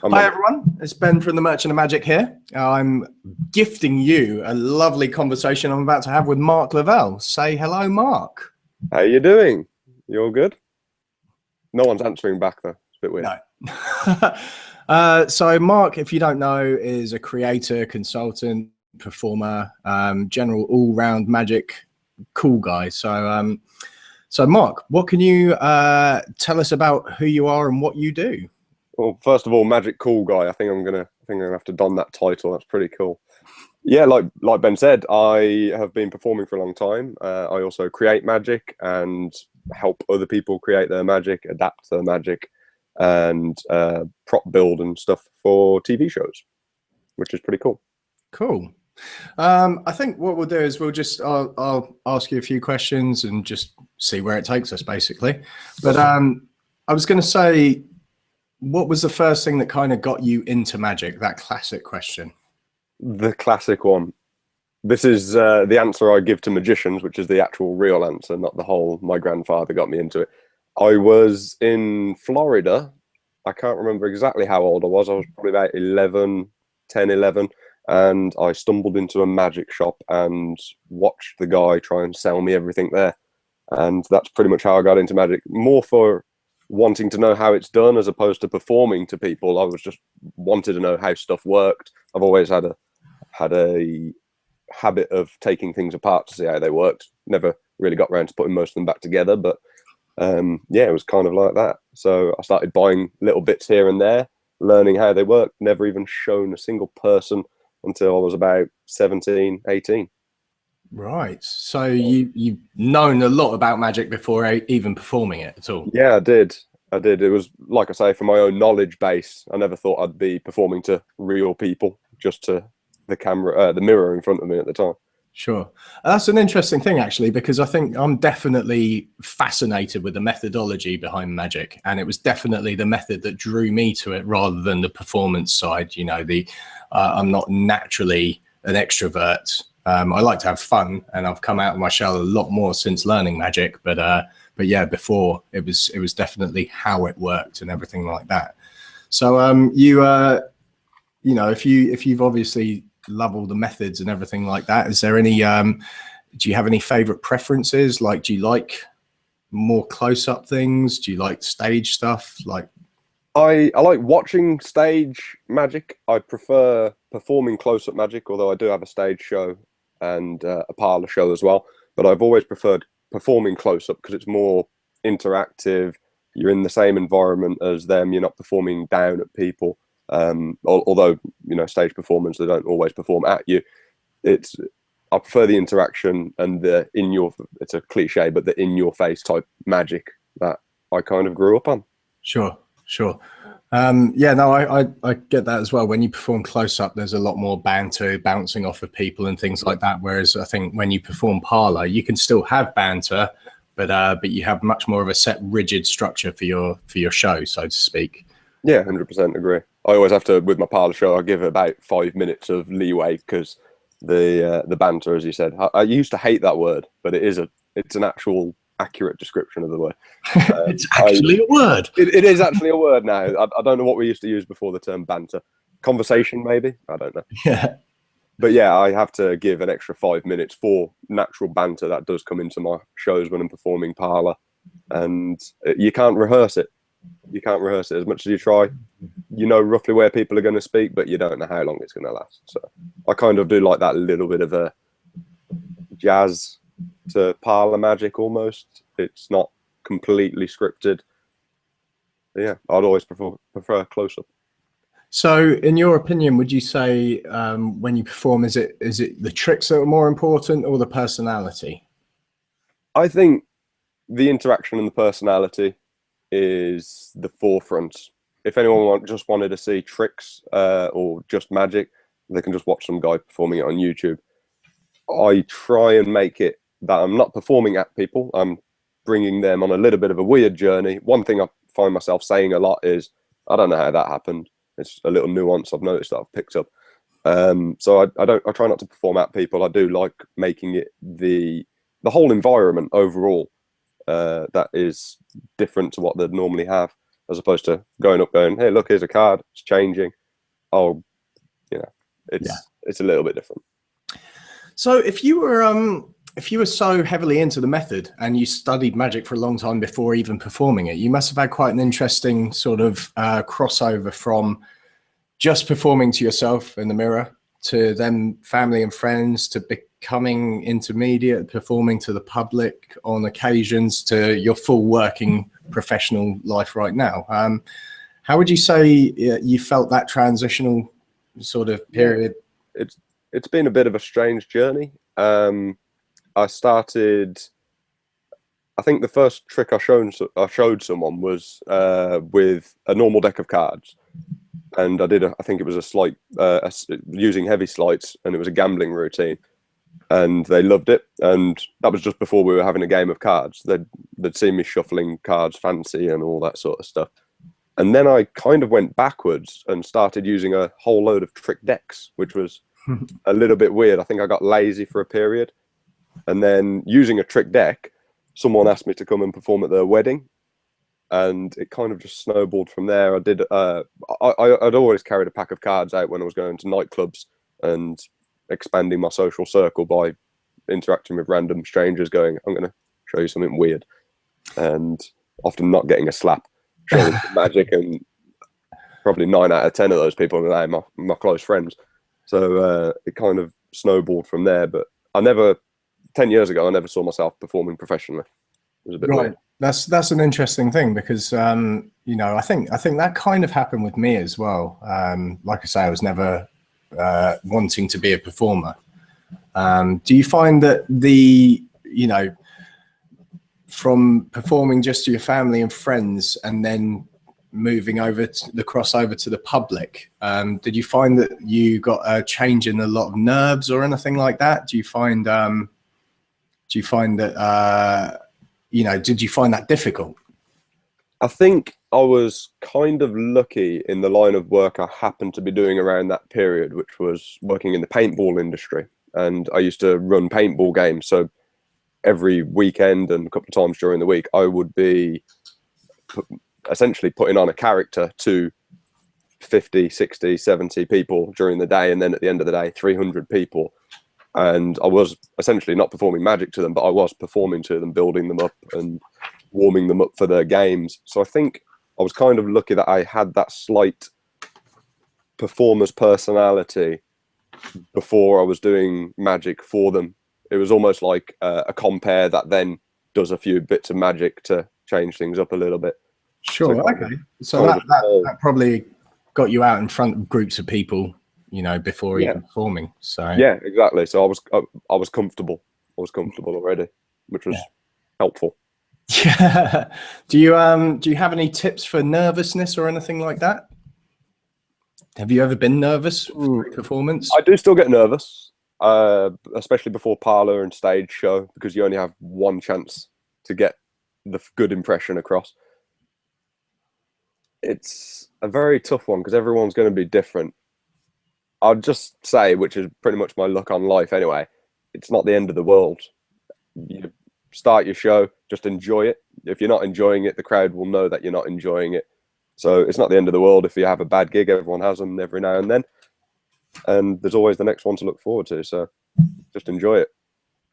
Hi everyone, it's Ben from the Merchant of Magic here. I'm gifting you a lovely conversation I'm about to have with Marc Lavelle. Say hello, Marc. How you doing? You all good? No one's answering back though. It's a bit weird. No. So Marc, if you don't know, is a creator, consultant, performer, general all-round magic cool guy. So Marc, what can you tell us about who you are and what you do? Well, first of all, magic cool guy. I think I'm gonna have to don that title. That's pretty cool. Yeah, like Ben said, I have been performing for a long time. I also create magic and help other people create their magic, adapt their magic, and prop build and stuff for TV shows, which is pretty cool. Cool. I think what we'll do is I'll ask you a few questions and just see where it takes us, basically. But I was going to say, what was the first thing that kind of got you into magic? That classic question. The classic one. This is the answer I give to magicians, which is the actual real answer, not the whole my grandfather got me into it. I was in Florida. I can't remember exactly how old I was. I was probably about 11, 10, 11. And I stumbled into a magic shop and watched the guy try and sell me everything there. And that's pretty much how I got into magic. More for wanting to know how it's done as opposed to performing to people. I was just wanted to know how stuff worked. I've always had a habit of taking things apart to see how they worked. Never really got around to putting most of them back together, but yeah, it was kind of like that. So I started buying little bits here and there, learning how they work. Never even shown a single person until I was about 17, 18. Right. So you've known a lot about magic before even performing it at all? Yeah, I did. It was, like I say, for my own knowledge base. I never thought I'd be performing to real people, just to the camera, the mirror in front of me at the time. Sure. That's an interesting thing, actually, because I think I'm definitely fascinated with the methodology behind magic. And it was definitely the method that drew me to it rather than the performance side. You know, I'm not naturally an extrovert. I like to have fun, and I've come out of my shell a lot more since learning magic. But yeah, before it was definitely how it worked and everything like that. So you know, if you've obviously love all the methods and everything like that, is there any do you have any favorite preferences? Like, do you like more close-up things? Do you like stage stuff? Like, I like watching stage magic. I prefer performing close-up magic, although I do have a stage show and a parlor show as well. But I've always preferred performing close-up because it's more interactive. You're in the same environment as them. You're not performing down at people. Although, you know, stage performers, they don't always perform at you. I prefer the interaction and it's a cliche, but the in your face type magic that I kind of grew up on. sure. Yeah, no, I get that as well. When you perform close up, there's a lot more banter bouncing off of people and things like that. Whereas I think when you perform parlor, you can still have banter, but you have much more of a set, rigid structure for your show, so to speak. Yeah, 100% agree. I always have to, with my parlor show, I give it about 5 minutes of leeway because the banter, as you said, I used to hate that word, but it's an actual accurate description of the word. It's actually a word. It is actually a word now. I don't know what we used to use before the term banter. Conversation, maybe? I don't know. Yeah. But yeah, I have to give an extra 5 minutes for natural banter that does come into my shows when I'm performing parlor. And you can't rehearse it. You can't rehearse it as much as you try. You know roughly where people are going to speak, but you don't know how long it's going to last. So I kind of do like that little bit of a jazz to parlor magic almost. It's not completely scripted. But yeah, I'd always prefer close up. So, in your opinion, would you say when you perform, is it the tricks that are more important or the personality? I think the interaction and the personality is the forefront. If anyone just wanted to see tricks or just magic, they can just watch some guy performing it on YouTube. I try and make it that I'm not performing at people. I'm bringing them on a little bit of a weird journey. One thing I find myself saying a lot is, I don't know how that happened. It's a little nuance I've noticed that I've picked up. So I try not to perform at people. I do like making it the whole environment overall that is different to what they'd normally have. as opposed to going up, going, hey, look, here's a card, it's changing. Oh, you know, it's a little bit different. So if you were so heavily into the method and you studied magic for a long time before even performing it, you must have had quite an interesting sort of crossover from just performing to yourself in the mirror to then family and friends to becoming intermediate, performing to the public on occasions, to your full working professional life right now. How would you say you felt that transitional sort of period? It's been a bit of a strange journey. I started, I think the first trick I showed someone was with a normal deck of cards. And I think it was a sleight, using heavy sleights, and it was a gambling routine. And they loved it. And that was just before we were having a game of cards. They'd seen me shuffling cards fancy and all that sort of stuff. And then I kind of went backwards and started using a whole load of trick decks, which was a little bit weird. I think I got lazy for a period. And then using a trick deck, someone asked me to come and perform at their wedding. And it kind of just snowballed from there. I'd always carried a pack of cards out when I was going to nightclubs and expanding my social circle by interacting with random strangers, going, I'm going to show you something weird. And often not getting a slap, showing some magic, and probably 9 out of 10 of those people are now my close friends. So it kind of snowballed from there. But 10 years ago, I never saw myself performing professionally. It was a bit weird. That's an interesting thing because you know, I think that kind of happened with me as well. Like I say, I was never wanting to be a performer. Do you find that you know, from performing just to your family and friends and then moving over to the crossover to the public, did you find that you got a change in a lot of nerves or anything like that? Do you find that you know, did you find that difficult? I think I was kind of lucky in the line of work I happened to be doing around that period, which was working in the paintball industry. And I used to run paintball games. So every weekend and a couple of times during the week, I would be essentially putting on a character to 50, 60, 70 people during the day. And then at the end of the day, 300 people. And I was essentially not performing magic to them, but I was performing to them, building them up and warming them up for their games. So I think I was kind of lucky that I had that slight performer's personality before I was doing magic for them. It was almost like a compere that then does a few bits of magic to change things up a little bit. Sure, so okay. So that probably got you out in front of groups of people, you know, before even performing. So yeah, exactly. So I was comfortable. I was comfortable already, which was helpful. Yeah. Do you have any tips for nervousness or anything like that? Have you ever been nervous for performance? I do still get nervous, especially before parlor and stage show, because you only have one chance to get the good impression across. It's a very tough one because everyone's going to be different. I'll just say, which is pretty much my look on life anyway, it's not the end of the world. You start your show, just enjoy it. If you're not enjoying it, the crowd will know that you're not enjoying it. So it's not the end of the world if you have a bad gig. Everyone has them every now and then. And there's always the next one to look forward to. So just enjoy it.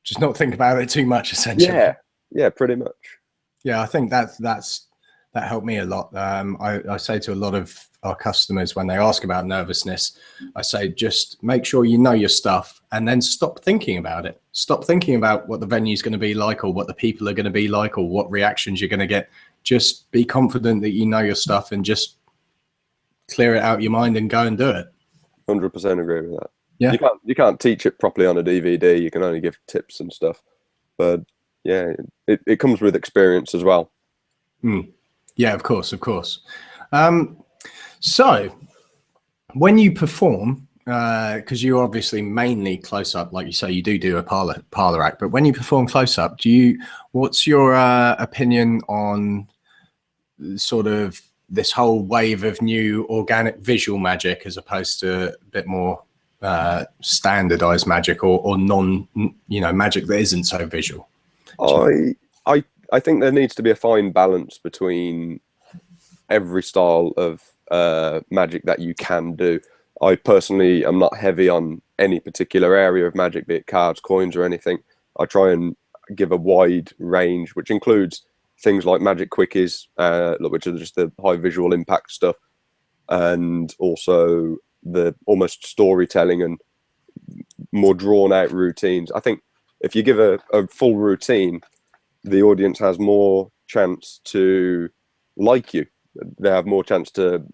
Just not think about it too much, essentially. Yeah, pretty much. Yeah, I think that helped me a lot. I say to a lot of our customers when they ask about nervousness, I say, just make sure you know your stuff and then stop thinking about it. Stop thinking about what the venue is going to be like or what the people are going to be like or what reactions you're going to get. Just be confident that you know your stuff and just clear it out of your mind and go and do it. 100% agree with that. Yeah. You can't teach it properly on a DVD. You can only give tips and stuff. But yeah, it comes with experience as well. Yeah, of course. So when you perform, because you're obviously mainly close up, like you say, you do a parlor act, but when you perform close up, what's your opinion on sort of this whole wave of new organic visual magic as opposed to a bit more standardized magic or non, magic that isn't so visual? I think there needs to be a fine balance between every style of magic that you can do. I personally am not heavy on any particular area of magic, be it cards, coins, or anything. I try and give a wide range, which includes things like magic quickies, which are just the high visual impact stuff, and also the almost storytelling and more drawn out routines. I think if you give a full routine, the audience has more chance to like you. They have more chance to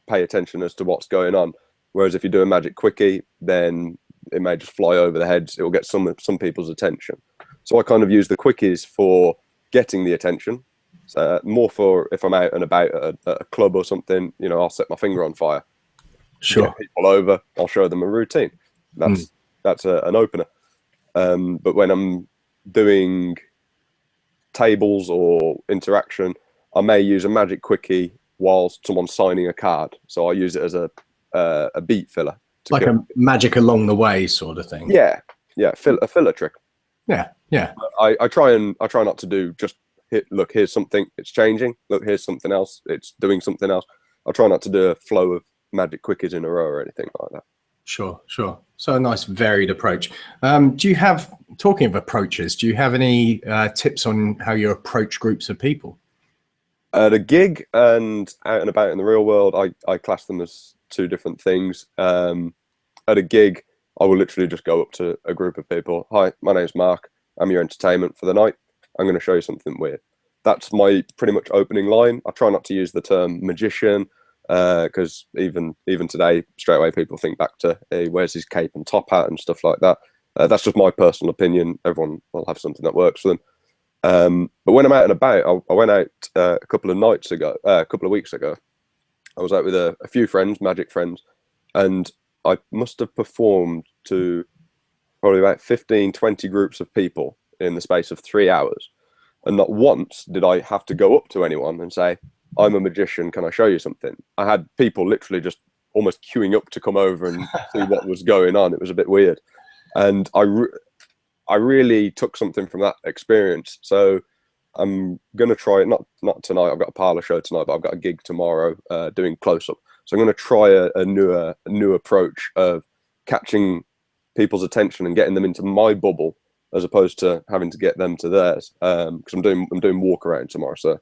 pay attention as to what's going on. Whereas if you do a magic quickie, then it may just fly over the heads. It will get some people's attention. So I kind of use the quickies for getting the attention. So more for if I'm out and about at a club or something, you know, I'll set my finger on fire. Sure. Get people over, I'll show them a routine. That's an opener. But when I'm doing tables or interaction, I may use a magic quickie whilst someone's signing a card. So I use it as a beat filler. Like a magic along the way sort of thing. Yeah, a filler trick. Yeah. I try not to do just look, here's something, it's changing. Look, here's something else, it's doing something else. I try not to do a flow of magic quickies in a row or anything like that. Sure. So a nice varied approach. Do you have, talking of approaches, do you have any tips on how you approach groups of people? At a gig and out and about in the real world, I class them as two different things. At a gig, I will literally just go up to a group of people. Hi, my name's Mark. I'm your entertainment for the night. I'm going to show you something weird. That's my pretty much opening line. I try not to use the term magician because even today, straight away, people think back to, hey, where's his cape and top hat and stuff like that. That's just my personal opinion. Everyone will have something that works for them. But when I'm out and about, I went out a couple of weeks ago. I was out with a few friends, magic friends, and I must have performed to probably about 15, 20 groups of people in the space of 3 hours. And not once did I have to go up to anyone and say, I'm a magician, can I show you something? I had people literally just almost queuing up to come over and see what was going on. It was a bit weird. And I really took something from that experience. So I'm going to try it, not tonight, I've got a parlour show tonight, but I've got a gig tomorrow doing close-up. So I'm going to try a new approach of catching people's attention and getting them into my bubble as opposed to having to get them to theirs. Because I'm doing walk around tomorrow, so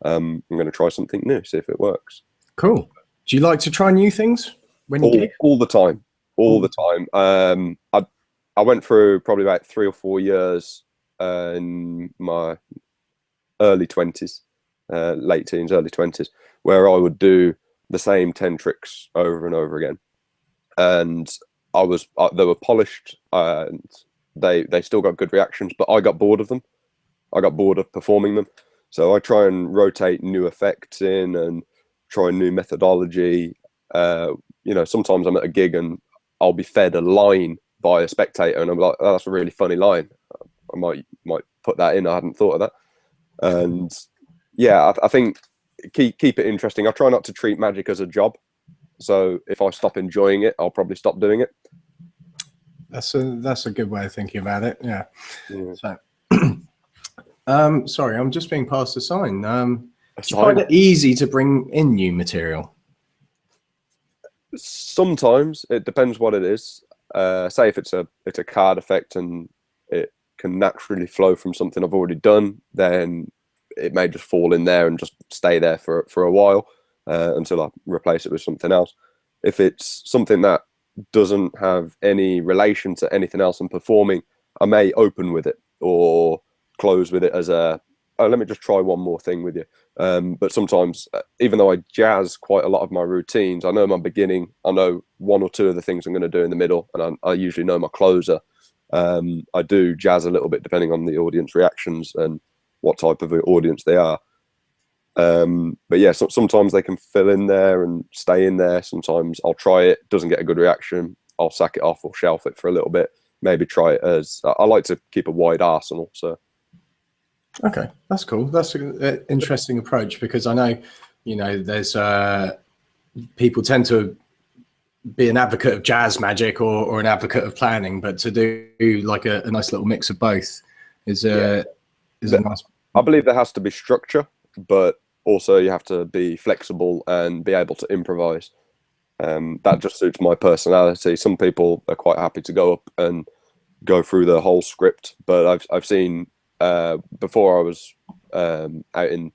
I'm going to try something new, see if it works. Cool. Do you like to try new things when you gig? All the time. All the time. I went through probably about 3 or 4 years in my early 20s, late teens, early 20s, where I would do the same 10 tricks over and over again. And they were polished and they still got good reactions, but I got bored of them. I got bored of performing them. So I try and rotate new effects in and try a new methodology. You know, sometimes I'm at a gig and I'll be fed a line by a spectator and I'm like, oh, that's a really funny line. I might put that in. I hadn't thought of that. And yeah, I think keep it interesting. I try not to treat magic as a job. So if I stop enjoying it, I'll probably stop doing it. That's a good way of thinking about it. Yeah. So, sorry, I'm just being passed a sign. Do you find it easy to bring in new material? Sometimes it depends what it is. Say if it's a card effect and it can naturally flow from something I've already done, then it may just fall in there and just stay there for a while until I replace it with something else. If it's something that doesn't have any relation to anything else I'm performing, I may open with it or close with it as let me just try one more thing with you. But sometimes, even though I jazz quite a lot of my routines, I know my beginning, I know 1 or 2 of the things I'm going to do in the middle, and I usually know my closer. I do jazz a little bit depending on the audience reactions and what type of audience they are. But yeah, sometimes they can fill in there and stay in there. Sometimes I'll try it, doesn't get a good reaction, I'll sack it off or shelf it for a little bit, maybe try it as I like to keep a wide arsenal. So okay, that's cool. That's an interesting approach, because I know, you know, there's people tend to be an advocate of jazz magic or an advocate of planning, but to do like a nice little mix of both is a nice. I believe there has to be structure, but also you have to be flexible and be able to improvise. That just suits my personality. Some people are quite happy to go up and go through the whole script, but I've seen before I was out in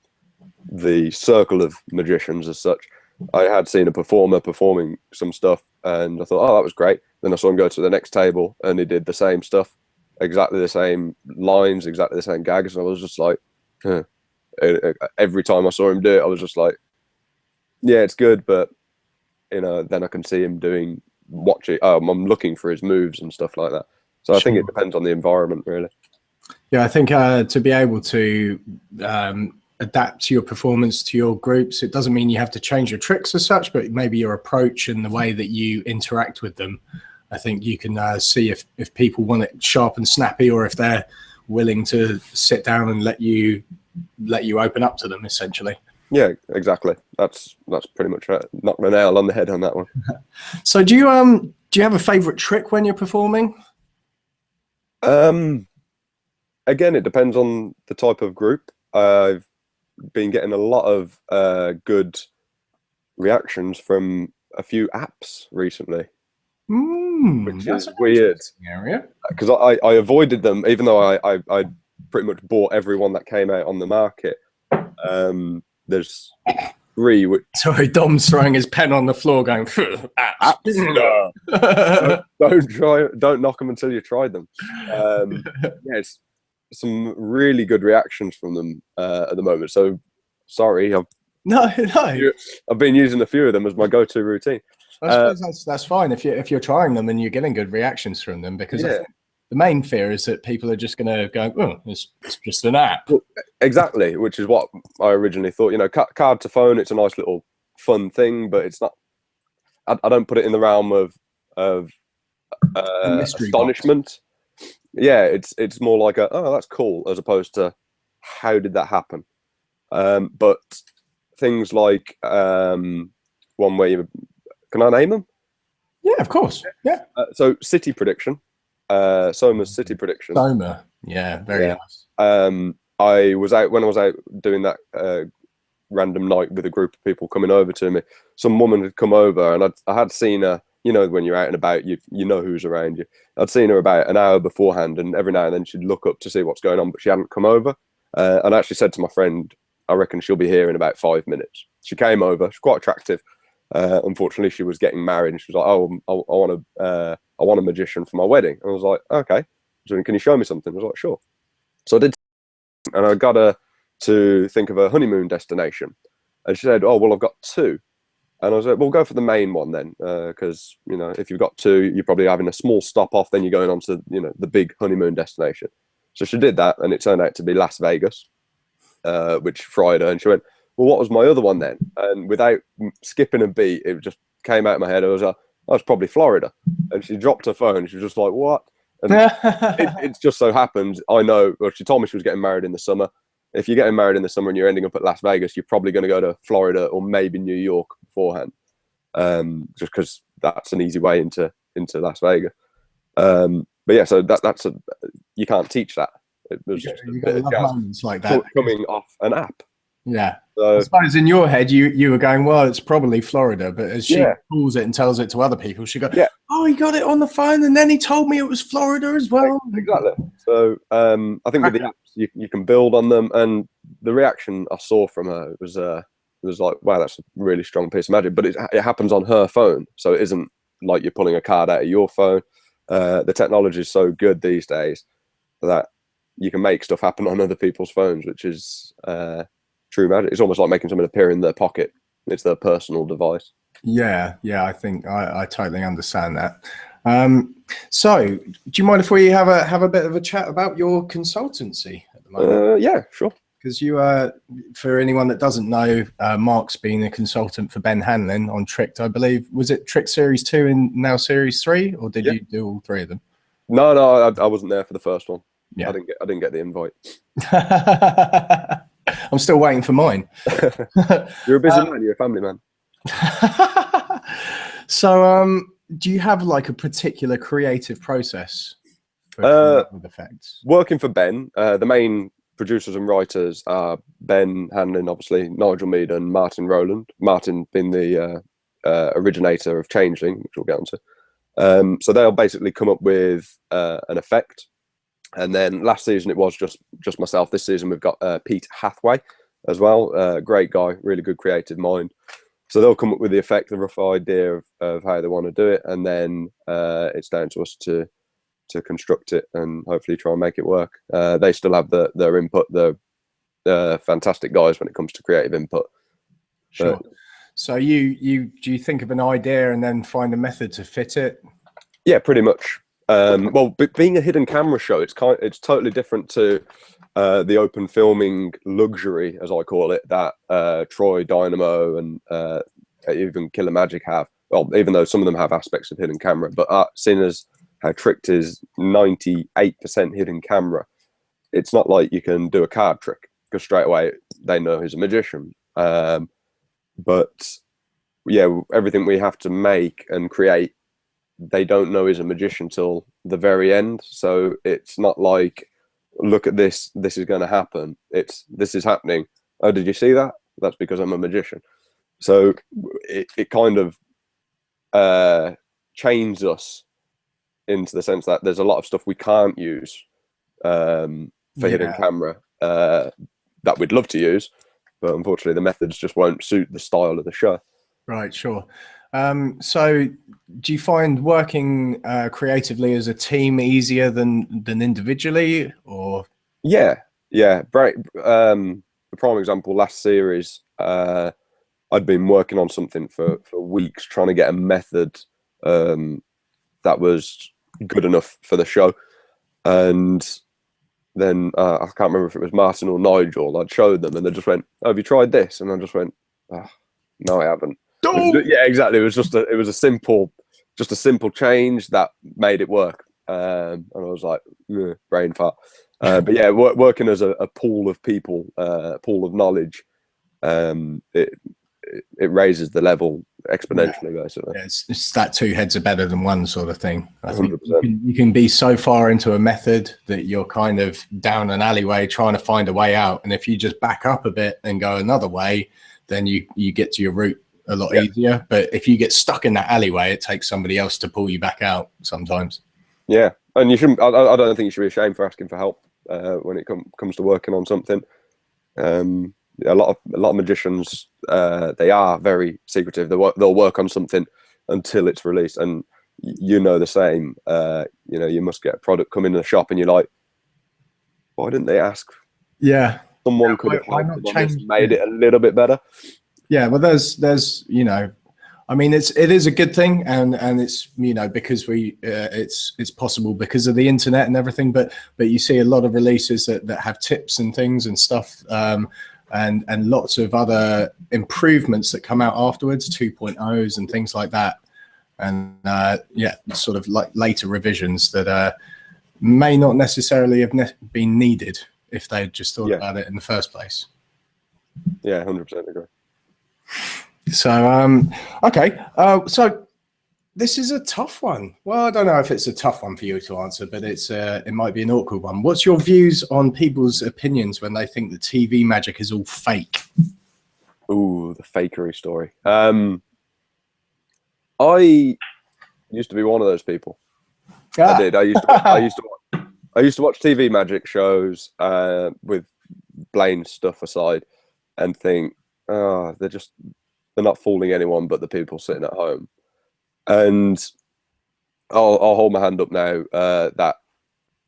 the circle of magicians as such, I had seen a performer performing some stuff, and I thought, oh, that was great. Then I saw him go to the next table, and he did the same stuff, exactly the same lines, exactly the same gags, and I was just like, huh. Every time I saw him do it, I was just like, yeah, it's good, but then I can see him watching. I'm looking for his moves and stuff like that. So I think it depends on the environment, really. Yeah, I think to be able to adapt to your performance to your groups, it doesn't mean you have to change your tricks as such, but maybe your approach and the way that you interact with them. I think you can see if people want it sharp and snappy, or if they're willing to sit down and let you open up to them, essentially. Yeah, exactly. That's pretty much it. Knocked the nail on the head on that one. So do you have a favorite trick when you're performing? Again, it depends on the type of group. I've been getting a lot of good reactions from a few apps recently, which is weird. Because I avoided them, even though I pretty much bought every one that came out on the market. There's 3. Sorry, Dom's throwing his pen on the floor, going apps. Don't knock them until you tried them. It's some really good reactions from them at the moment. So sorry, I've been using a few of them as my go-to routine. I suppose that's fine if you're trying them and you're getting good reactions from them, because I think the main fear is that people are just going to go, oh, it's just an app. Well, exactly, which is what I originally thought. Card to phone, it's a nice little fun thing, but it's not. I don't put it in the realm of astonishment. Box. Yeah, it's more like oh, that's cool, as opposed to how did that happen. But things like one where can I name them? Yeah, of course. Yeah. So City Prediction. Soma's City Prediction. Soma, yeah, very nice. I was out doing that random night with a group of people coming over to me. Some woman had come over, and I had seen her. When you're out and about, you know who's around you. I'd seen her about an hour beforehand, and every now and then she'd look up to see what's going on, but she hadn't come over. And I actually said to my friend, I reckon she'll be here in about 5 minutes. She came over. She's quite attractive. Unfortunately, she was getting married, and she was like, "Oh, I want a magician for my wedding." And I was like, "Okay, so can you show me something?" I was like, "Sure." So I did, and I got her to think of a honeymoon destination, and she said, "Oh, well, I've got 2." And I was like, "Well, go for the main one then, because if you've got 2, you're probably having a small stop off, then you're going on to the big honeymoon destination." So she did that, and it turned out to be Las Vegas, which fried her, and she went, "Well, what was my other one then?" And without skipping a beat, it just came out of my head. I was like, "Oh, it's probably Florida." And she dropped her phone. She was just like, "What?" And it just so happened, I know, well, she told me she was getting married in the summer. If you're getting married in the summer and you're ending up at Las Vegas, you're probably going to go to Florida or maybe New York beforehand, just because that's an easy way into Las Vegas. But yeah, so that's you can't teach that. It was just you got moments like that coming off an app. Yeah. So, I suppose in your head you were going, well, it's probably Florida, but as she pulls it and tells it to other people, she goes, "Oh, he got it on the phone, and then he told me it was Florida as well." Exactly. So I think with the apps, you can build on them, and the reaction I saw from her was like, "Wow, that's a really strong piece of magic." But it happens on her phone, so it isn't like you're pulling a card out of your phone. The technology is so good these days that you can make stuff happen on other people's phones, which is true magic. It's almost like making something appear in their pocket. It's their personal device. Yeah, I think I totally understand that. So, do you mind if we have a bit of a chat about your consultancy at the moment? Yeah, sure. Because for anyone that doesn't know, Marc's been a consultant for Ben Hanlon on Tricked, I believe. Was it Trick Series 2 and now Series 3, or did you do all 3 of them? No, I wasn't there for the first one. Yeah, I didn't get the invite. I'm still waiting for mine. You're a busy man. You're a family man. So, do you have like a particular creative process for with effects? Working for Ben, the main producers and writers are Ben Hanlon, obviously, Nigel Mead, and Martin Rowland. Martin being the originator of Changeling, which we'll get onto. So they'll basically come up with an effect. And then last season it was just myself. This season we've got Pete Hathaway as well. Great guy, really good creative mind. So they'll come up with the effect, the rough idea of how they want to do it, and then it's down to us to construct it and hopefully try and make it work. They still have their input. They're fantastic guys when it comes to creative input. Sure. So do you think of an idea and then find a method to fit it? Yeah, pretty much. Well, being a hidden camera show, it's totally different to the open filming luxury, as I call it, that Troy, Dynamo, and even Killer Magic have. Well, even though some of them have aspects of hidden camera, but seeing as how Tricked is 98% hidden camera, it's not like you can do a card trick because straight away they know he's a magician. But yeah, everything we have to make and create, they don't know he's a magician till the very end. So it's not like, look at this, this is going to happen. This is happening. Oh, did you see that? That's because I'm a magician. So it kind of chains us into the sense that there's a lot of stuff we can't use for hidden camera that we'd love to use, but unfortunately the methods just won't suit the style of the show. Right, sure. So do you find working creatively as a team easier than individually, or? Yeah. The prime example, last series, I'd been working on something for weeks, trying to get a method that was good enough for the show. And then I can't remember if it was Martin or Nigel. I'd showed them and they just went, "Oh, have you tried this?" And I just went, "Oh, no, I haven't." Yeah, exactly. It was just a simple change that made it work. And I was like, brain fart. But yeah, working as a pool of people, pool of knowledge, it raises the level exponentially, basically. Yeah, it's that two heads are better than one sort of thing. I think you can be so far into a method that you're kind of down an alleyway trying to find a way out, and if you just back up a bit and go another way, then you get to your route a lot easier. But if you get stuck in that alleyway, it takes somebody else to pull you back out sometimes. Yeah, and you shouldn't. I don't think you should be ashamed for asking for help when it comes to working on something. A lot of magicians, they are very secretive. They'll work on something until it's released, and you know the same. You must get a product come in the shop, and you're like, why didn't they ask? Yeah, someone could have made it a little bit better. Yeah, well, there's I mean, it is a good thing, and it's because it's possible because of the internet and everything. But you see a lot of releases that have tips and things and stuff. And lots of other improvements that come out afterwards, 2.0s and things like that, and sort of like later revisions that may not necessarily have been needed if they had just thought about it in the first place. Yeah, 100% agree. So okay, so this is a tough one. Well, I don't know if it's a tough one for you to answer, but it might be an awkward one. What's your views on people's opinions when they think that TV magic is all fake? Ooh, the fakery story. I used to be one of those people. I did. I used to watch TV magic shows with Blaine stuff aside, and think, oh, they're not fooling anyone but the people sitting at home. And I'll hold my hand up now that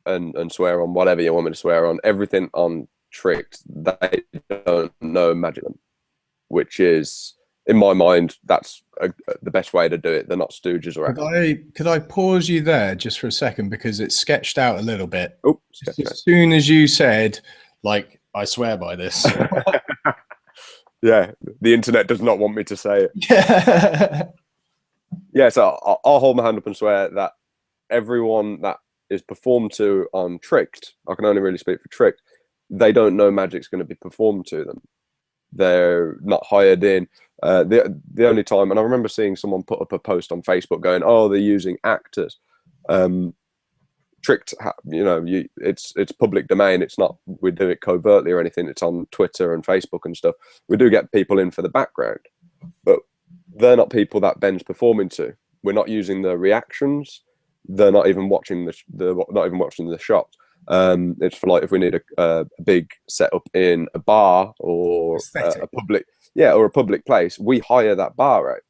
and swear on whatever you want me to swear on. Everything on Tricked, they don't know magic, which is, in my mind, that's the best way to do it. They're not stooges or anything. Could I pause you there just for a second, because it's sketched out a little bit. Oh, as soon as you said, like, I swear by this. Yeah, the internet does not want me to say it. Yeah, so I'll hold my hand up and swear that everyone that is performed to on Tricked, I can only really speak for Tricked, they don't know magic's going to be performed to them. They're not hired in. The only time, and I remember seeing someone put up a post on Facebook going, "Oh, they're using actors." tricked. You know, it's public domain. It's not we do it covertly or anything. It's on Twitter and Facebook and stuff. We do get people in for the background, but they're not people that Ben's performing to. We're not using the reactions. They're not even watching the shots. It's for like if we need a big setup in a bar or a public place, we hire that bar out.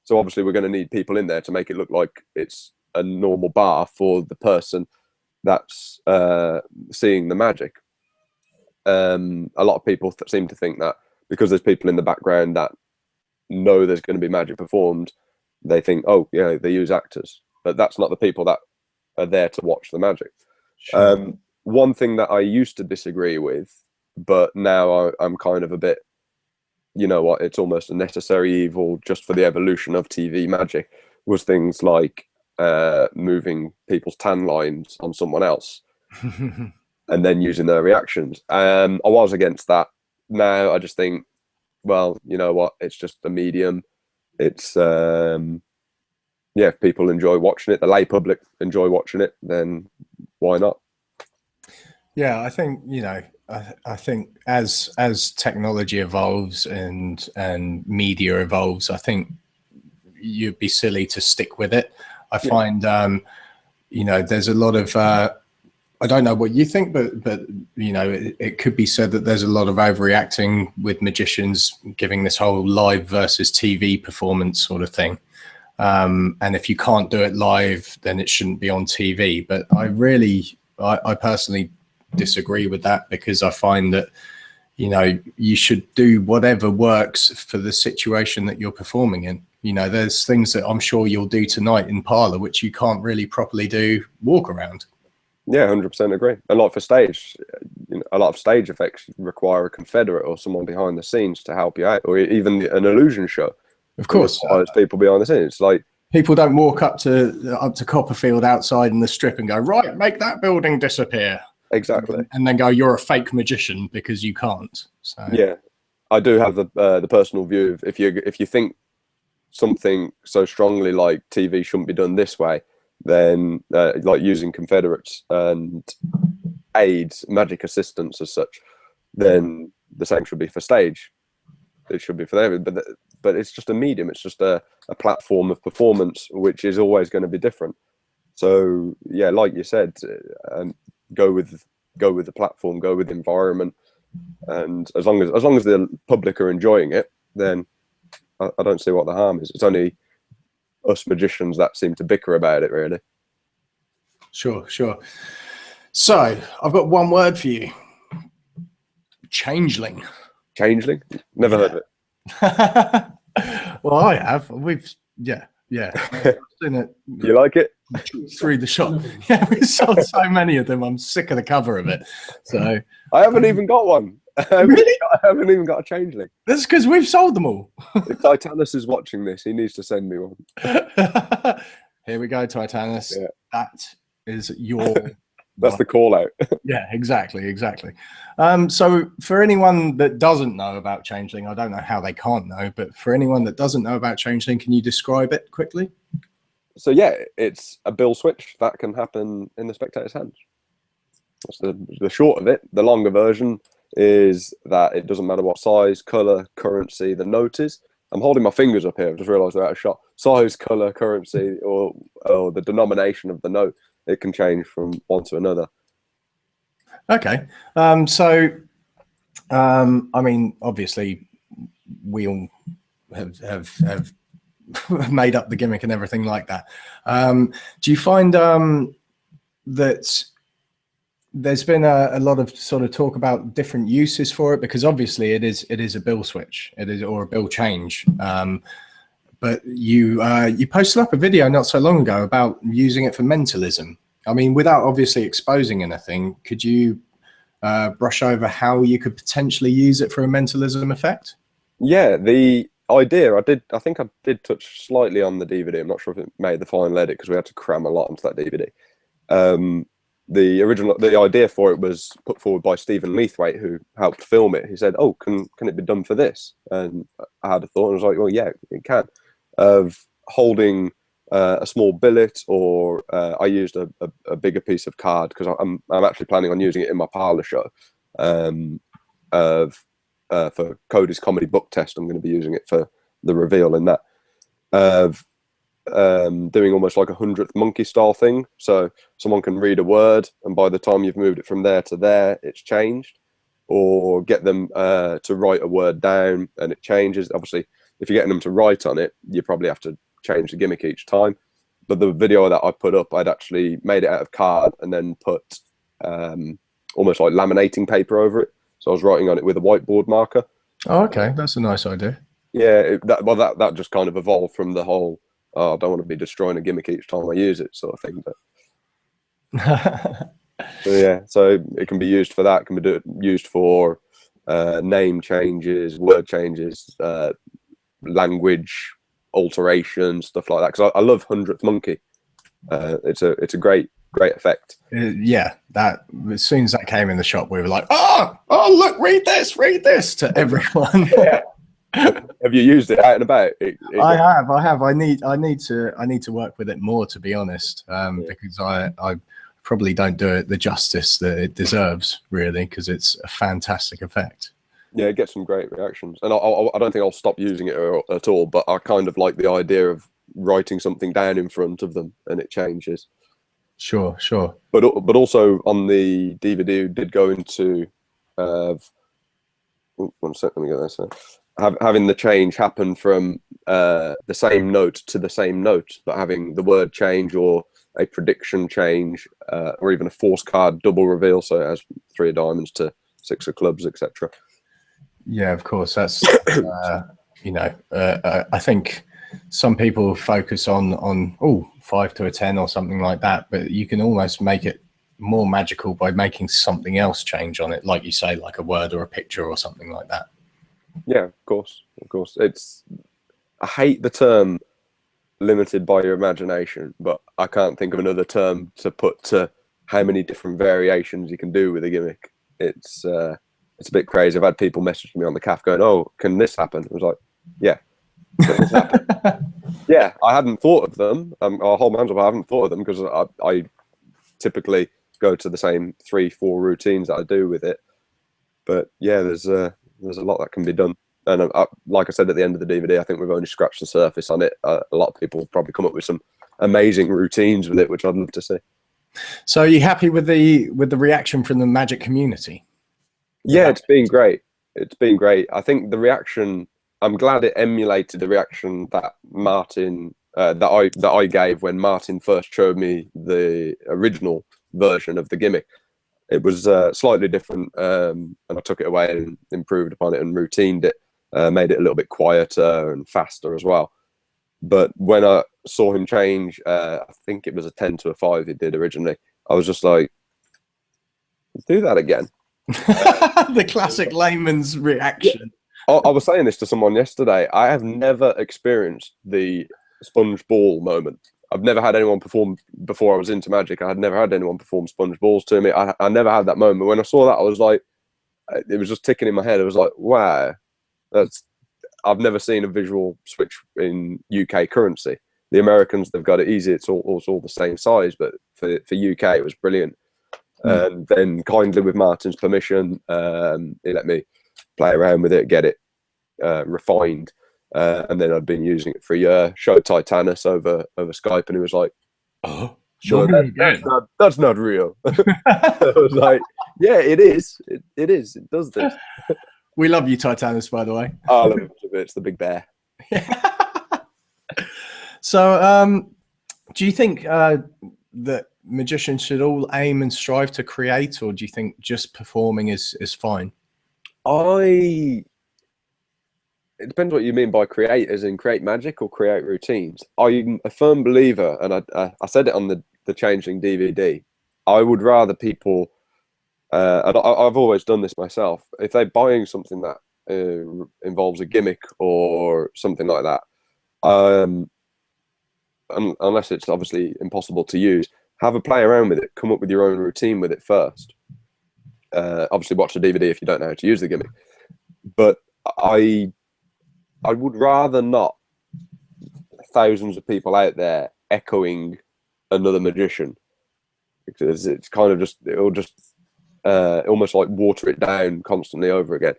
So obviously we're going to need people in there to make it look like it's a normal bar for the person that's seeing the magic. A lot of people seem to think that because there's people in the background that know there's going to be magic performed, they think, oh yeah, they use actors, but that's not the people that are there to watch the magic. Sure. One thing that I used to disagree with, but now I'm kind of a bit, you know what, it's almost a necessary evil just for the evolution of TV magic, was things like moving people's tan lines on someone else and then using their reactions. I was against that. Now I just think, well, you know what, it's just a medium. It's if people enjoy watching it, the lay public enjoy watching it, then why not? Yeah, I think, you know, I think as technology evolves and media evolves, I think you'd be silly to stick with it. I find, you know, there's a lot of, I don't know what you think, but you know, it could be said that there's a lot of overreacting with magicians giving this whole live versus TV performance sort of thing. And if you can't do it live, then it shouldn't be on TV. But I personally disagree with that, because I find that, you know, you should do whatever works for the situation that you're performing in. You know, there's things that I'm sure you'll do tonight in parlor which you can't really properly do walk around. Yeah, 100% agree. A lot for stage, you know, a lot of stage effects require a confederate or someone behind the scenes to help you out, or even an illusion show. Of course, people behind the scenes. It's like people don't walk up to Copperfield outside in the Strip and go, right, make that building disappear. Exactly, and then go, you're a fake magician because you can't. So yeah, I do have the personal view of if you think something so strongly like TV shouldn't be done this way, then like using confederates and aids, magic assistants as such, then the same should be for stage. It should be for everything, but it's just a medium. It's just a platform of performance, which is always going to be different. So yeah, like you said, go with the platform, go with the environment, and as long as the public are enjoying it, then I don't see what the harm is. It's only us magicians that seem to bicker about it, really. Sure. So I've got one word for you: changeling. Changeling? Never heard of it. Well, I have. We've I've seen it. You like it? Through the shop. Yeah, we sold so many of them. I'm sick of the cover of it. So I haven't even got one. Really? I haven't even got a changeling. That's because we've sold them all. If Titanus is watching this, he needs to send me one. Here we go, Titanus. Yeah. That is your... That's the call out. Yeah, exactly. So for anyone that doesn't know about changeling, I don't know how they can't know, but for anyone that doesn't know about changeling, can you describe it quickly? So yeah, it's a bill switch that can happen in the spectator's hands. That's the short of it. The longer version is that it doesn't matter what size, color, currency the note is. I'm holding my fingers up here. I've just realized they're out of shot. Size, color, currency, or the denomination of the note. It can change from one to another. Okay. I mean, obviously, we all have made up the gimmick and everything like that. Do you find that there's been a lot of sort of talk about different uses for it? Because obviously it is a bill switch, or a bill change. But you posted up a video not so long ago about using it for mentalism. I mean, without obviously exposing anything, could you brush over how you could potentially use it for a mentalism effect? Yeah, the idea, I think I did touch slightly on the DVD. I'm not sure if it made the final edit because we had to cram a lot onto that DVD. The idea for it was put forward by Stephen Leithwaite, who helped film it. He said, "Oh, can it be done for this?" And I had a thought, and I was like, "Well, yeah, it can." Of holding a small billet, or I used a bigger piece of card because I'm actually planning on using it in my parlor show for Cody's comedy book test. I'm going to be using it for the reveal in that. Doing almost like a 100th monkey style thing, so someone can read a word and by the time you've moved it from there to there it's changed, or get them to write a word down and it changes. Obviously if you're getting them to write on it, you probably have to change the gimmick each time, but the video that I put up, I'd actually made it out of card and then put almost like laminating paper over it, so I was writing on it with a whiteboard marker. Oh, okay, that's a nice idea. Yeah, that just kind of evolved from the whole, oh, I don't want to be destroying a gimmick each time I use it sort of thing. But so yeah, so it can be used for that. It can be used for name changes, word changes, language alteration, stuff like that. Because I love 100th monkey. It's a great effect. Yeah, that as soon as that came in the shop, we were like, oh look, read this to everyone. Yeah. Have you used it out and about? I have. I need to work with it more, to be honest, because I probably don't do it the justice that it deserves, really, because it's a fantastic effect. Yeah, it gets some great reactions, and I don't think I'll stop using it at all. But I kind of like the idea of writing something down in front of them and it changes. Sure. But also on the DVD, did go into 1 sec, let me get this. Having the change happen from the same note to the same note, but having the word change or a prediction change, or even a force card double reveal, so it has 3 of diamonds to 6 of clubs, etc. Yeah, of course. That's I think some people focus on 5 to a 10 or something like that, but you can almost make it more magical by making something else change on it, like you say, like a word or a picture or something like that. Yeah, of course. I hate the term limited by your imagination, but I can't think of another term to put to how many different variations you can do with a gimmick. It's a bit crazy. I've had people message me on the CAF going, "Oh, can this happen?" I was like, "Yeah, can this happen?" Yeah, I hadn't thought of them. I'll hold my hands up. I haven't thought of them because I typically go to the same 3-4 routines that I do with it. But yeah, there's a lot that can be done. And like I said at the end of the DVD, I think we've only scratched the surface on it. A lot of people probably come up with some amazing routines with it, which I'd love to see. So are you happy with the reaction from the Magic community? Yeah, it's been great. It's been great. I think the reaction, I'm glad it emulated the reaction that Martin, that I gave when Martin first showed me the original version of the gimmick. It was slightly different, and I took it away and improved upon it and routined it, made it a little bit quieter and faster as well. But when I saw him change, I think it was a 10 to a 5 he did originally, I was just like, do that again. The classic layman's reaction. Yeah. I was saying this to someone yesterday. I have never experienced the sponge ball moment. I've never had anyone perform before I was into Magic. I had never had anyone perform sponge balls to me. I never had that moment. When I saw that, I was like, it was just ticking in my head. I was like, wow, I've never seen a visual switch in UK currency. The Americans, they've got it easy. It's all the same size, but for UK, it was brilliant. And then kindly, with Martin's permission, he let me play around with it, get it refined. And then I'd been using it for a year. Showed Titanus over Skype, and he was like, "Oh, sure, that's not real." I was like, "Yeah, it is. It is. It does this." We love you, Titanus, by the way. Oh, I love it. It's the big bear. So, do you think that magicians should all aim and strive to create, or do you think just performing is fine? It depends what you mean by create, as in create magic or create routines. I'm a firm believer, and I said it on the Changeling DVD, I would rather people, and I've always done this myself, if they're buying something that involves a gimmick or something like that, unless it's obviously impossible to use, have a play around with it, come up with your own routine with it first. Obviously watch the DVD if you don't know how to use the gimmick. But I would rather not thousands of people out there echoing another magician, because it's kind of just, it'll just almost like water it down constantly over again.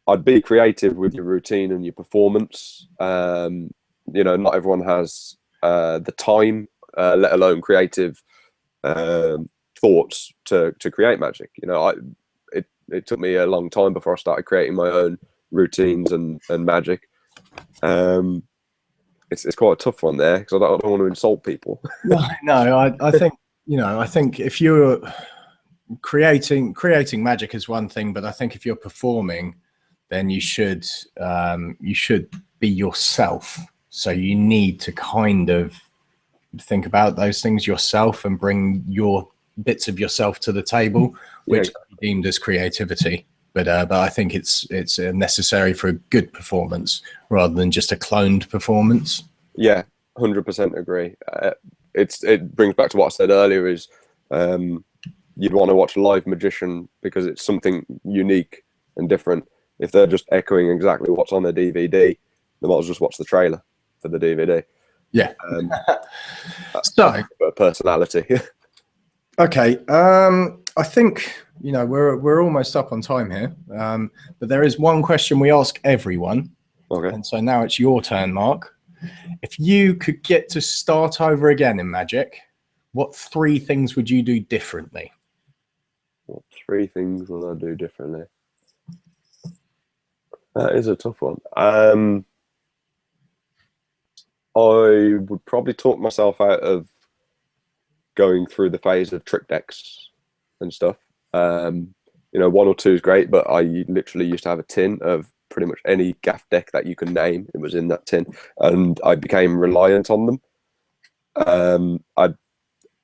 I'd be creative with your routine and your performance. You know, not everyone has the time, let alone creative thoughts to create magic. You know, it took me a long time before I started creating my own routines and magic. It's quite a tough one there, because I don't want to insult people. No, I think, you know, I think if you're creating magic is one thing, but I think if you're performing, then you should be yourself. So you need to kind of think about those things yourself and bring your bits of yourself to the table, which can be deemed as creativity. But I think it's necessary for a good performance rather than just a cloned performance. Yeah, 100% agree. It brings back to what I said earlier, is you'd want to watch a live magician because it's something unique and different. If they're just echoing exactly what's on a DVD, they might as well just watch the trailer for the DVD. Yeah. So personality. Okay. I think, you know, we're almost up on time here. But there is one question we ask everyone. Okay. And so now it's your turn, Mark. If you could get to start over again in magic, what 3 things would you do differently? What 3 things would I do differently? That is a tough one. I would probably talk myself out of going through the phase of trick decks and stuff. You know, 1 or 2 is great, but I literally used to have a tin of pretty much any gaff deck that you can name. It was in that tin, and I became reliant on them.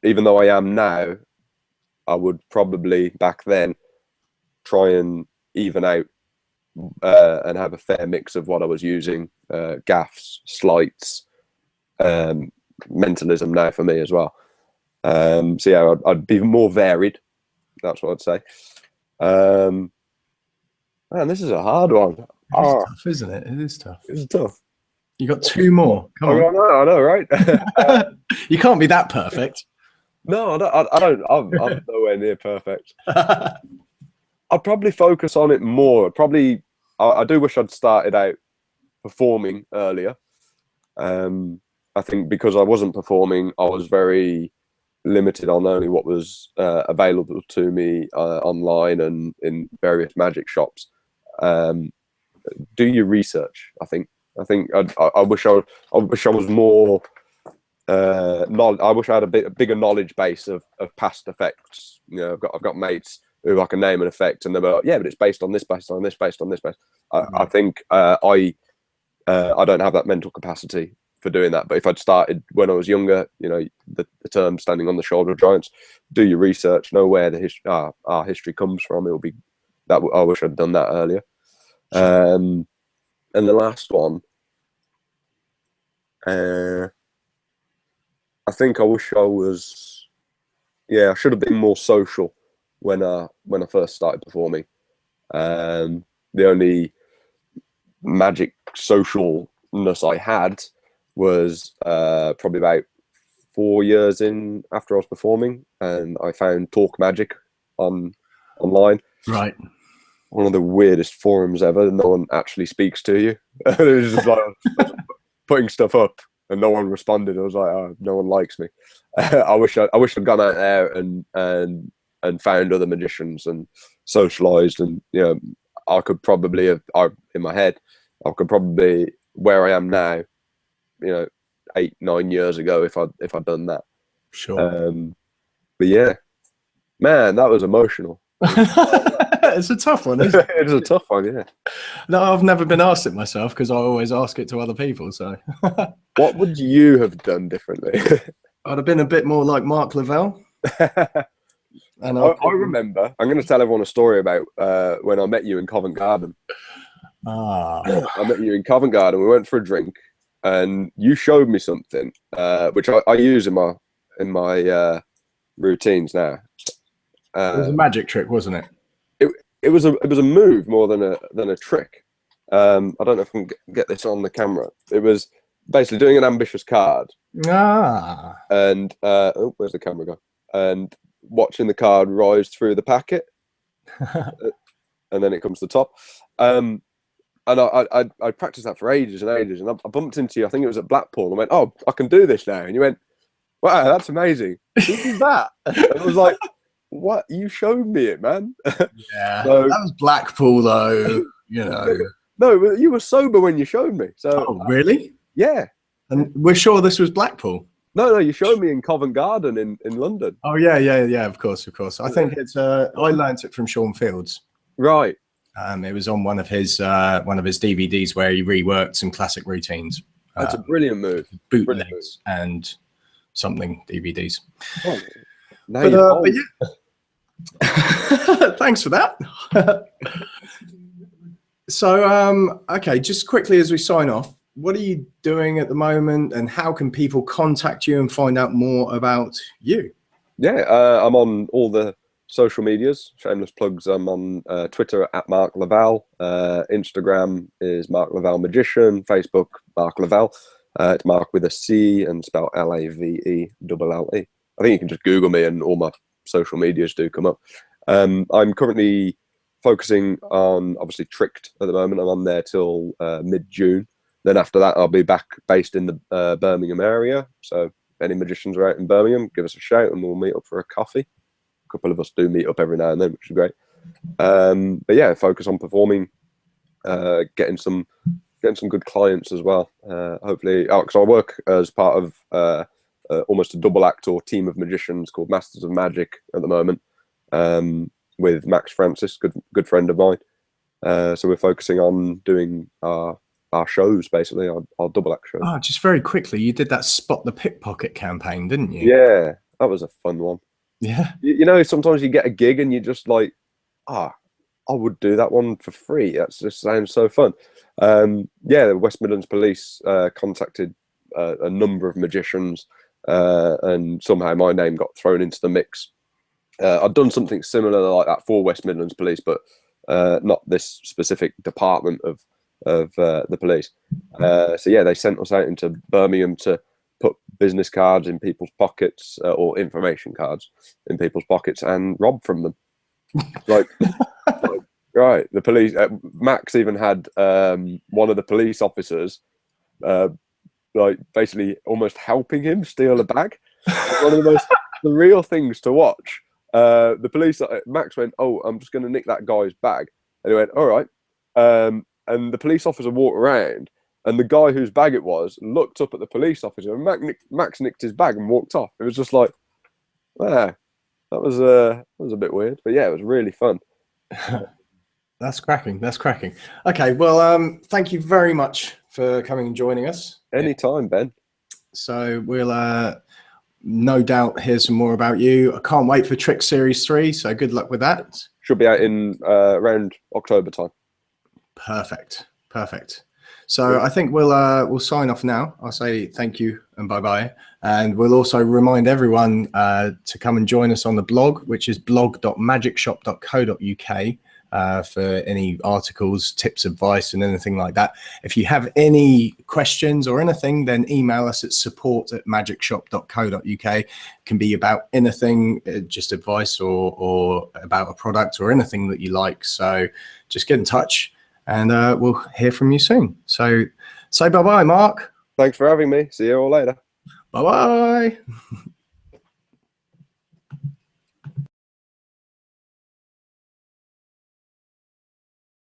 Even though I am now, I would probably back then try and even out and have a fair mix of what I was using, gaffs, sleights, mentalism now for me as well. So yeah, I'd be more varied. That's what I'd say. Man, this is a hard one. It's tough, isn't it? It is tough. It's tough. You got 2 more. Come on. I know, right? You can't be that perfect. No, I'm nowhere near perfect. I'd probably focus on it more. I do wish I'd started out performing earlier. I think because I wasn't performing, I was very limited on only what was available to me online and in various magic shops. Do your research. I think I wish I was more. I wish I had a bigger knowledge base of past effects. You know, I've got mates who I can name an effect, and they're like, yeah, but it's based on this, based on this, based on this. I think I don't have that mental capacity for doing that. But if I'd started when I was younger, you know, the term "standing on the shoulder of giants," do your research, know where the our history comes from. It will be that. I wish I'd done that earlier. And the last one, I think I wish I was. Yeah, I should have been more social when I first started performing. The only magic socialness I had was probably about 4 years in after I was performing, and I found Talk Magic online. Right. One of the weirdest forums ever. No one actually speaks to you. It was just like putting stuff up, and no one responded. I was like, oh, no one likes me. I wish I'd gone out there and found other magicians and socialized, and you know, I could probably have in my head, I could probably where I am now, you know, 8-9 years ago if I'd done that. Sure. But yeah, man, that was emotional. It's a tough one, isn't it? It's a tough one, yeah. No, I've never been asked it myself because I always ask it to other people. So, what would you have done differently? I'd have been a bit more like Marc Lavelle. And I remember. I'm going to tell everyone a story about when I met you in Covent Garden. I met you in Covent Garden. We went for a drink, and you showed me something which I use in my routines now. It was a magic trick, wasn't it? It was a move more than a trick. I don't know if I can get this on the camera. It was basically doing an ambitious card. Ah. And oh, where's the camera go? And watching the card rise through the packet, and then it comes to the top. And I practiced that for ages and ages. And I bumped into you. I think it was at Blackpool. And I went, "Oh, I can do this now." And you went, "Wow, that's amazing. Who is that?" And I was like, "What? You showed me it, man." Yeah, so, that was Blackpool, though. You know. No, but you were sober when you showed me. So. Oh, really? Yeah. And we're sure this was Blackpool. No, you showed me in Covent Garden in London. Oh yeah. Of course. I think it's. I learnt it from Sean Fields. Right. It was on one of his DVDs where he reworked some classic routines. That's a brilliant move. Bootlegs and something DVDs. Oh, but yeah. Thanks for that. So, okay, just quickly as we sign off, what are you doing at the moment, and how can people contact you and find out more about you? Yeah, I'm on all the social medias. Shameless plugs. I'm on Twitter at Marc Lavelle. Instagram is Marc Lavelle Magician. Facebook, Marc Lavelle. It's Mark with a C and spelled Lavelle. I think you can just Google me and all my social medias do come up. I'm currently focusing on, obviously, Tricked at the moment. I'm on there till mid-June. Then after that, I'll be back based in the Birmingham area. So if any magicians are out in Birmingham, give us a shout and we'll meet up for a coffee. A couple of us do meet up every now and then, which is great. But yeah, focus on performing, getting some good clients as well. Hopefully, because I work as part of almost a double act or team of magicians called Masters of Magic at the moment, with Max Francis, good friend of mine. So we're focusing on doing our shows, basically, our double act shows. Oh, just very quickly, you did that Spot the Pickpocket campaign, didn't you? Yeah, that was a fun one. Yeah. You know, sometimes you get a gig and you're just like, I would do that one for free. That just sounds so fun. Yeah, the West Midlands Police contacted a number of magicians, and somehow my name got thrown into the mix. I'd done something similar like that for West Midlands Police, but not this specific department of the police. So yeah, they sent us out into Birmingham to put business cards in people's pockets, or information cards in people's pockets, and rob from them. Like, right, the police. Max even had one of the police officers, like basically almost helping him steal a bag. One of the most surreal things to watch. The police. Max went, "Oh, I'm just going to nick that guy's bag," and he went, "All right." And the police officer walked around, and the guy whose bag it was looked up at the police officer, and Max nicked his bag and walked off. It was just like, that was a bit weird, but yeah, it was really fun. That's cracking. Okay, well, thank you very much for coming and joining us. Anytime, Ben. So we'll no doubt hear some more about you. I can't wait for Trick Series 3, so good luck with that. Should be out in around October time. Perfect. So I think we'll sign off now. I'll say thank you and bye-bye. And we'll also remind everyone to come and join us on the blog, which is blog.magicshop.co.uk, for any articles, tips, advice, and anything like that. If you have any questions or anything, then email us at support@magicshop.co.uk. It can be about anything, just advice or about a product or anything that you like. So just get in touch. And we'll hear from you soon. So say bye-bye, Mark. Thanks for having me. See you all later. Bye-bye.